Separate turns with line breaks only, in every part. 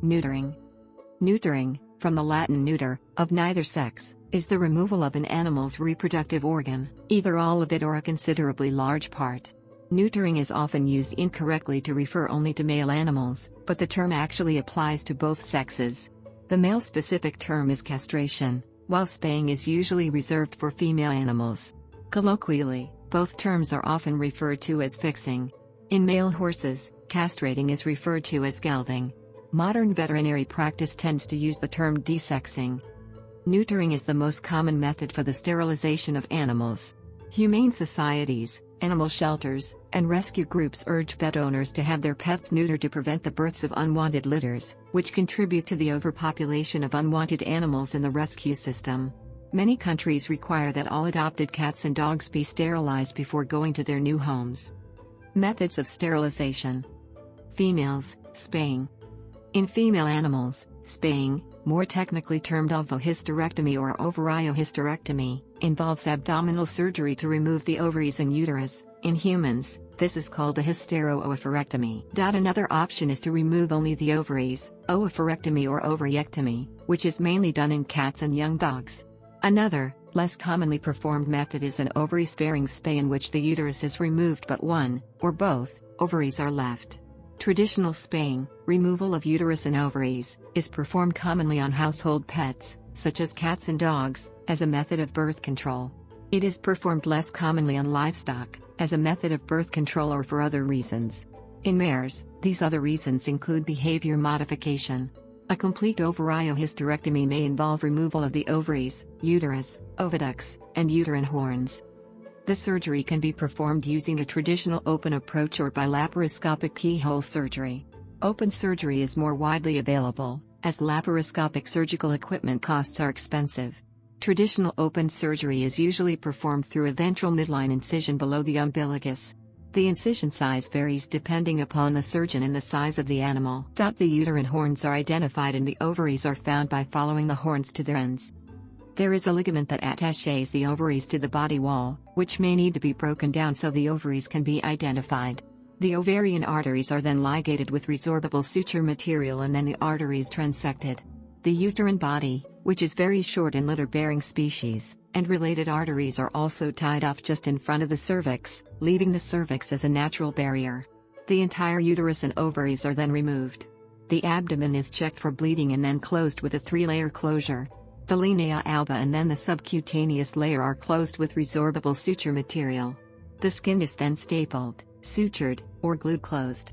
Neutering. Neutering, from the Latin neuter, of neither sex, is the removal of an animal's reproductive organ, either all of it or a considerably large part. Neutering is often used incorrectly to refer only to male animals, but the term actually applies to both sexes. The male-specific term is castration, while spaying is usually reserved for female animals. Colloquially, both terms are often referred to as fixing. In male horses, castrating is referred to as gelding. Modern veterinary practice tends to use the term desexing. Neutering is the most common method for the sterilization of animals. Humane societies, animal shelters, and rescue groups urge pet owners to have their pets neutered to prevent the births of unwanted litters, which contribute to the overpopulation of unwanted animals in the rescue system. Many countries require that all adopted cats and dogs be sterilized before going to their new homes. Methods of sterilization. Females, spaying. In female animals, spaying, more technically termed ovohysterectomy or ovariohysterectomy, involves abdominal surgery to remove the ovaries and uterus. In humans, this is called a hysterooophorectomy. Another option is to remove only the ovaries, oophorectomy or ovariectomy, which is mainly done in cats and young dogs. Another, less commonly performed method is an ovary-sparing spay in which the uterus is removed but one, or both, ovaries are left. Traditional spaying, removal of uterus and ovaries, is performed commonly on household pets, such as cats and dogs, as a method of birth control. It is performed less commonly on livestock, as a method of birth control or for other reasons. In mares, these other reasons include behavior modification. A complete ovariohysterectomy may involve removal of the ovaries, uterus, oviducts, and uterine horns. The surgery can be performed using a traditional open approach or by laparoscopic keyhole surgery. Open surgery is more widely available, as laparoscopic surgical equipment costs are expensive. Traditional open surgery is usually performed through a ventral midline incision below the umbilicus. The incision size varies depending upon the surgeon and the size of the animal. The uterine horns are identified and the ovaries are found by following the horns to their ends. There is a ligament that attaches the ovaries to the body wall, which may need to be broken down so the ovaries can be identified. The ovarian arteries are then ligated with resorbable suture material and then the arteries transected. The uterine body, which is very short in litter-bearing species, and related arteries are also tied off just in front of the cervix, leaving the cervix as a natural barrier. The entire uterus and ovaries are then removed. The abdomen is checked for bleeding and then closed with a 3-layer closure. The linea alba and then the subcutaneous layer are closed with resorbable suture material. The skin is then stapled, sutured, or glued closed.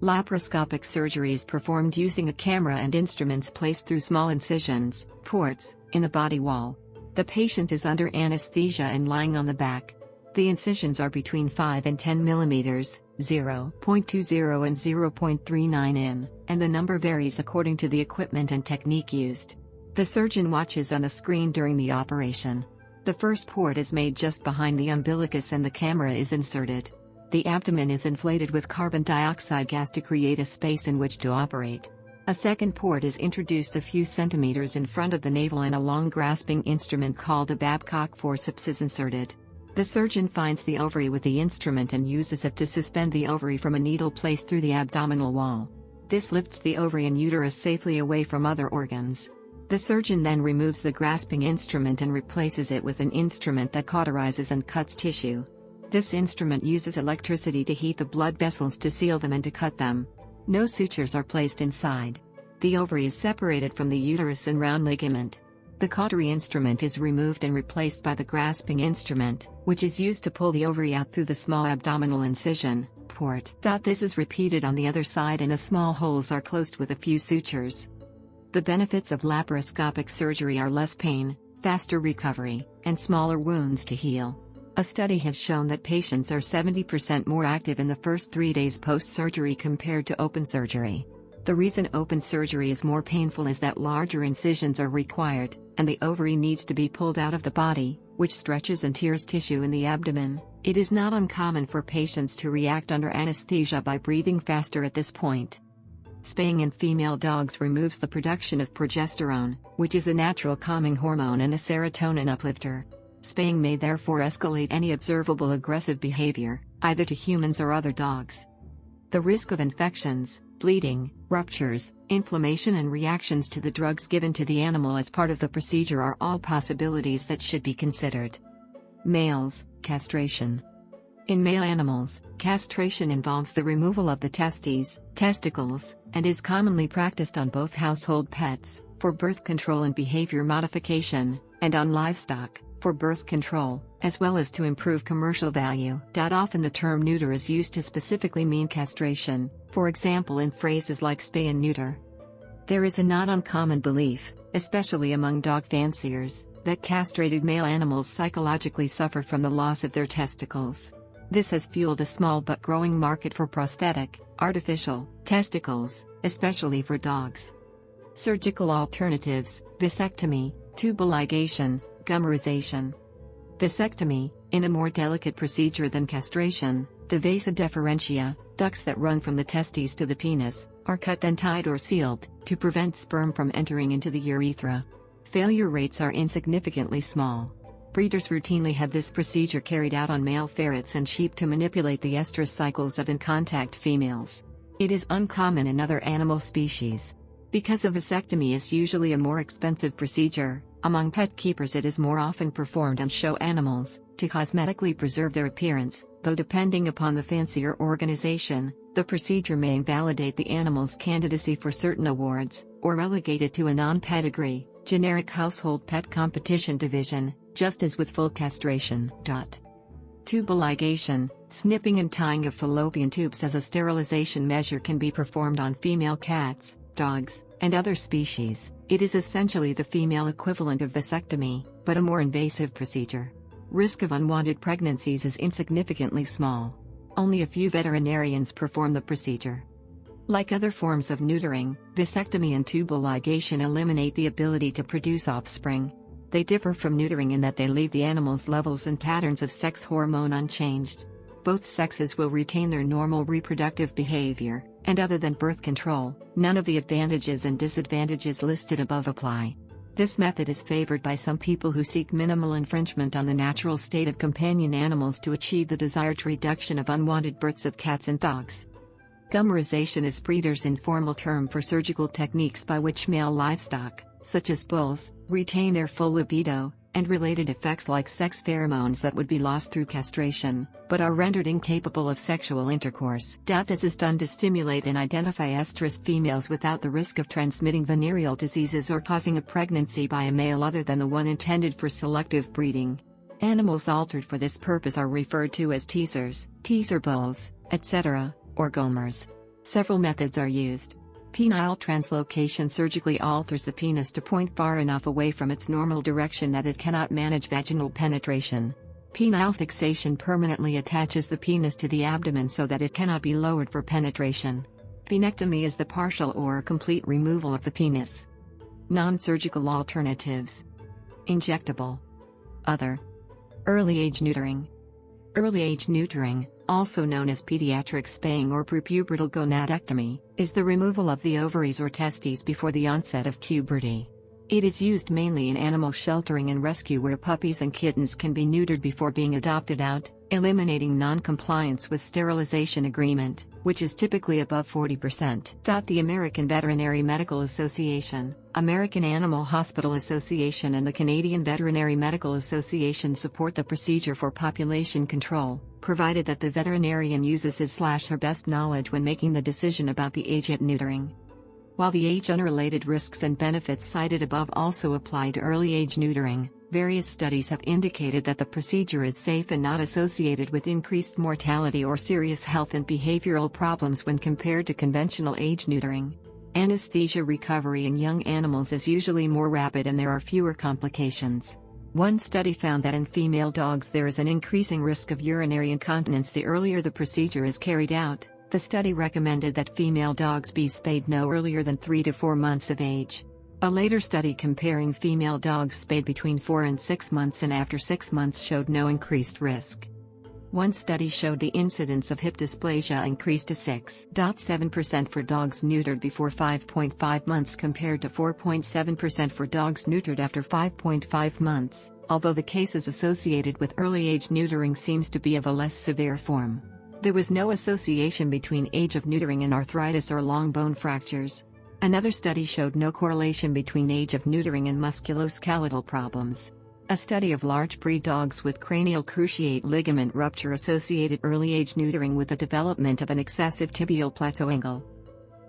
Laparoscopic surgery is performed using a camera and instruments placed through small incisions, ports, in the body wall. The patient is under anesthesia and lying on the back. The incisions are between 5 and 10 mm, 0.20 and 0.39 in, and the number varies according to the equipment and technique used. The surgeon watches on a screen during the operation. The first port is made just behind the umbilicus and the camera is inserted. The abdomen is inflated with carbon dioxide gas to create a space in which to operate. A second port is introduced a few centimeters in front of the navel and a long grasping instrument called a Babcock forceps is inserted. The surgeon finds the ovary with the instrument and uses it to suspend the ovary from a needle placed through the abdominal wall. This lifts the ovary and uterus safely away from other organs. The surgeon then removes the grasping instrument and replaces it with an instrument that cauterizes and cuts tissue. This instrument uses electricity to heat the blood vessels to seal them and to cut them. No sutures are placed inside. The ovary is separated from the uterus and round ligament. The cautery instrument is removed and replaced by the grasping instrument, which is used to pull the ovary out through the small abdominal incision, port. This is repeated on the other side and the small holes are closed with a few sutures. The benefits of laparoscopic surgery are less pain, faster recovery, and smaller wounds to heal. A study has shown that patients are 70% more active in the first 3 days post-surgery compared to open surgery. The reason open surgery is more painful is that larger incisions are required, and the ovary needs to be pulled out of the body, which stretches and tears tissue in the abdomen. It is not uncommon for patients to react under anesthesia by breathing faster at this point. Spaying in female dogs removes the production of progesterone, which is a natural calming hormone and a serotonin uplifter. Spaying may therefore escalate any observable aggressive behavior, either to humans or other dogs. The risk of infections, Bleeding, ruptures, inflammation and reactions to the drugs given to the animal as part of the procedure are all possibilities that should be considered. Males, castration. In male animals, castration involves the removal of the testicles, and is commonly practiced on both household pets, for birth control and behavior modification, and on livestock, for birth control, as well as to improve commercial value. Often the term neuter is used to specifically mean castration, for example in phrases like spay and neuter. There is a not uncommon belief, especially among dog fanciers, that castrated male animals psychologically suffer from the loss of their testicles. This has fueled a small but growing market for prosthetic, artificial, testicles, especially for dogs. Surgical alternatives: vasectomy, tubal ligation, gummerization. Vasectomy, in a more delicate procedure than castration, the vasa deferentia, ducts that run from the testes to the penis, are cut then tied or sealed, to prevent sperm from entering into the urethra. Failure rates are insignificantly small. Breeders routinely have this procedure carried out on male ferrets and sheep to manipulate the estrous cycles of in-contact females. It is uncommon in other animal species. Because a vasectomy is usually a more expensive procedure, among pet keepers it is more often performed on show animals, to cosmetically preserve their appearance, though depending upon the fancier organization, the procedure may invalidate the animal's candidacy for certain awards, or relegate it to a non-pedigree, generic household pet competition division, just as with full castration. Tubal ligation, snipping and tying of fallopian tubes as a sterilization measure can be performed on female cats, dogs, and other species. It is essentially the female equivalent of vasectomy, but a more invasive procedure. Risk of unwanted pregnancies is insignificantly small. Only a few veterinarians perform the procedure. Like other forms of neutering, vasectomy and tubal ligation eliminate the ability to produce offspring. They differ from neutering in that they leave the animal's levels and patterns of sex hormone unchanged. Both sexes will retain their normal reproductive behavior, and other than birth control, none of the advantages and disadvantages listed above apply. This method is favored by some people who seek minimal infringement on the natural state of companion animals to achieve the desired reduction of unwanted births of cats and dogs. Gummerization is breeders' informal term for surgical techniques by which male livestock, such as bulls, retain their full libido, and related effects like sex pheromones that would be lost through castration, but are rendered incapable of sexual intercourse. This is done to stimulate and identify estrus females without the risk of transmitting venereal diseases or causing a pregnancy by a male other than the one intended for selective breeding. Animals altered for this purpose are referred to as teasers, teaser bulls, etc., or gomers. Several methods are used. Penile translocation surgically alters the penis to point far enough away from its normal direction that it cannot manage vaginal penetration. Penile fixation permanently attaches the penis to the abdomen so that it cannot be lowered for penetration. Venectomy is the partial or complete removal of the penis. Non-surgical alternatives. Injectable. Other. Early age neutering. Early age neutering, also known as pediatric spaying or prepubertal gonadectomy, is the removal of the ovaries or testes before the onset of puberty. It is used mainly in animal sheltering and rescue where puppies and kittens can be neutered before being adopted out, eliminating non-compliance with sterilization agreement, which is typically above 40%. The American Veterinary Medical Association, American Animal Hospital Association and the Canadian Veterinary Medical Association support the procedure for population control, provided that the veterinarian uses his/her best knowledge when making the decision about the age at neutering. While the age-unrelated risks and benefits cited above also apply to early age neutering, various studies have indicated that the procedure is safe and not associated with increased mortality or serious health and behavioral problems when compared to conventional age neutering. Anesthesia recovery in young animals is usually more rapid and there are fewer complications. One study found that in female dogs there is an increasing risk of urinary incontinence the earlier the procedure is carried out. The study recommended that female dogs be spayed no earlier than 3 to 4 months of age. A later study comparing female dogs spayed between 4 and 6 months and after 6 months showed no increased risk. One study showed the incidence of hip dysplasia increased to 6.7% for dogs neutered before 5.5 months compared to 4.7% for dogs neutered after 5.5 months, although the cases associated with early age neutering seems to be of a less severe form. There was no association between age of neutering and arthritis or long bone fractures. Another study showed no correlation between age of neutering and musculoskeletal problems. A study of large breed dogs with cranial cruciate ligament rupture associated early age neutering with the development of an excessive tibial plateau angle.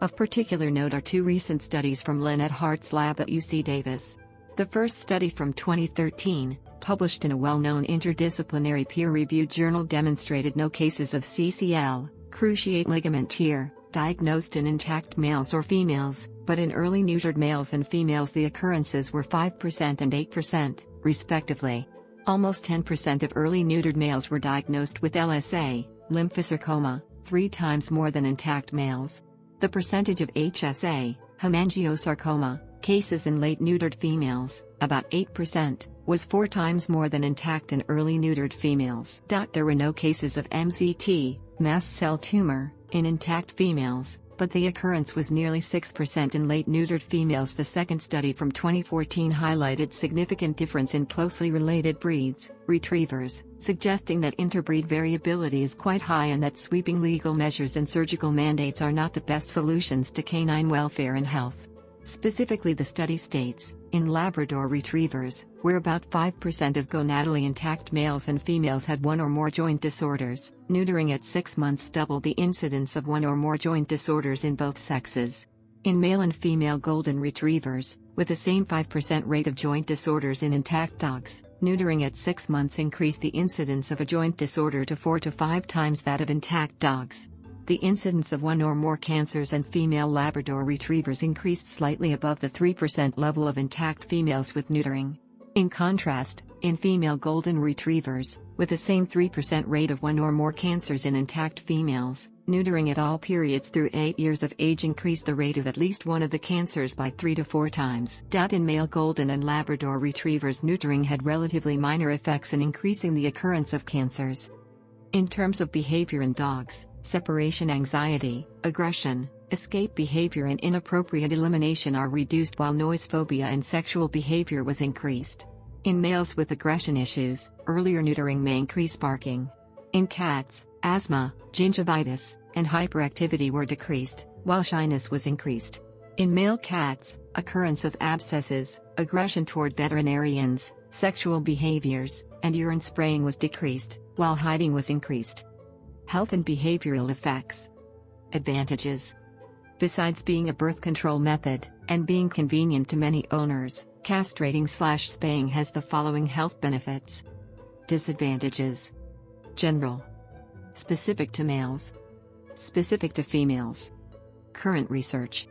Of particular note are two recent studies from Lynette Hart's lab at UC Davis. The first study from 2013, published in a well-known interdisciplinary peer-reviewed journal, demonstrated no cases of CCL, cruciate ligament tear, diagnosed in intact males or females, but in early neutered males and females the occurrences were 5% and 8%, respectively. Almost 10% of early neutered males were diagnosed with LSA, lymphosarcoma, 3 times more than intact males. The percentage of HSA, hemangiosarcoma, cases in late neutered females, about 8%, was 4 times more than intact in early neutered females. There were no cases of MCT, mast cell tumor, in intact females, but the occurrence was nearly 6% in late neutered females. The second study from 2014 highlighted significant difference in closely related breeds, retrievers, suggesting that interbreed variability is quite high and that sweeping legal measures and surgical mandates are not the best solutions to canine welfare and health. Specifically, the study states, in Labrador retrievers, where about 5% of gonadally intact males and females had one or more joint disorders, neutering at 6 months doubled the incidence of one or more joint disorders in both sexes. In male and female golden retrievers, with the same 5% rate of joint disorders in intact dogs, neutering at 6 months increased the incidence of a joint disorder to 4 to 5 times that of intact dogs. The incidence of one or more cancers in female Labrador retrievers increased slightly above the 3% level of intact females with neutering. In contrast, in female golden retrievers, with the same 3% rate of one or more cancers in intact females, neutering at all periods through 8 years of age increased the rate of at least one of the cancers by 3 to 4 times. In male golden and Labrador retrievers, neutering had relatively minor effects in increasing the occurrence of cancers. In terms of behavior in dogs, separation anxiety, aggression, escape behavior and inappropriate elimination are reduced, while noise phobia and sexual behavior was increased. In males with aggression issues, earlier neutering may increase barking. In cats, asthma, gingivitis, and hyperactivity were decreased, while shyness was increased. In male cats, occurrence of abscesses, aggression toward veterinarians, sexual behaviors, and urine spraying was decreased, while hiding was increased. Health and behavioral effects. Advantages. Besides being a birth control method, and being convenient to many owners, castrating/spaying has the following health benefits. Disadvantages. General. Specific to males. Specific to females. Current research.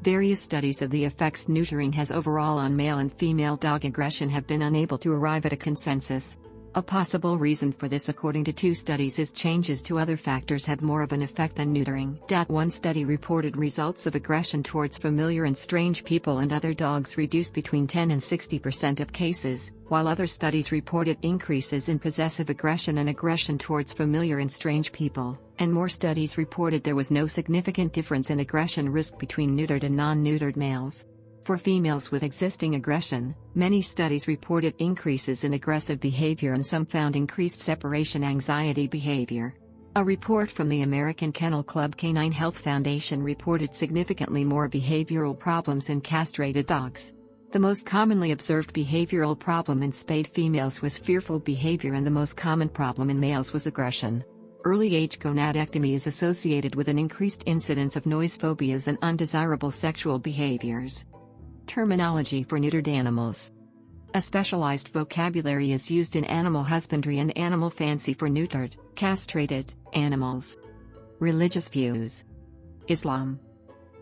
Various studies of the effects neutering has overall on male and female dog aggression have been unable to arrive at a consensus. A possible reason for this, according to 2 studies, is changes to other factors have more of an effect than neutering. One study reported results of aggression towards familiar and strange people and other dogs reduced between 10 and 60% of cases, while other studies reported increases in possessive aggression and aggression towards familiar and strange people, and more studies reported there was no significant difference in aggression risk between neutered and non-neutered males. For females with existing aggression, many studies reported increases in aggressive behavior and some found increased separation anxiety behavior. A report from the American Kennel Club Canine Health Foundation reported significantly more behavioral problems in castrated dogs. The most commonly observed behavioral problem in spayed females was fearful behavior, and the most common problem in males was aggression. Early-age gonadectomy is associated with an increased incidence of noise phobias and undesirable sexual behaviors. Terminology for neutered animals. A specialized vocabulary is used in animal husbandry and animal fancy for neutered, castrated animals. Religious views. Islam.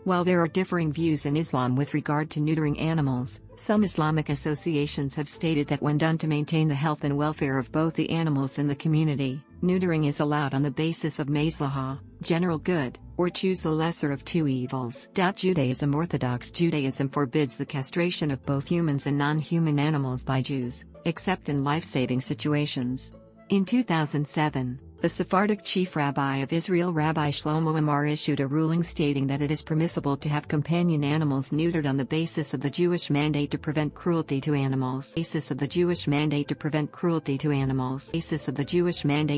While there are differing views in Islam with regard to neutering animals, some Islamic associations have stated that when done to maintain the health and welfare of both the animals and the community, neutering is allowed on the basis of maslahah, general good, or choose the lesser of 2 evils. Judaism. Orthodox Judaism forbids the castration of both humans and non-human animals by Jews, except in life-saving situations. In 2007, the Sephardic chief rabbi of Israel, Rabbi Shlomo Amar, issued a ruling stating that it is permissible to have companion animals neutered on the basis of the Jewish mandate to prevent cruelty to animals. Basis of the Jewish mandate to prevent cruelty to animals. Basis of the Jewish mandate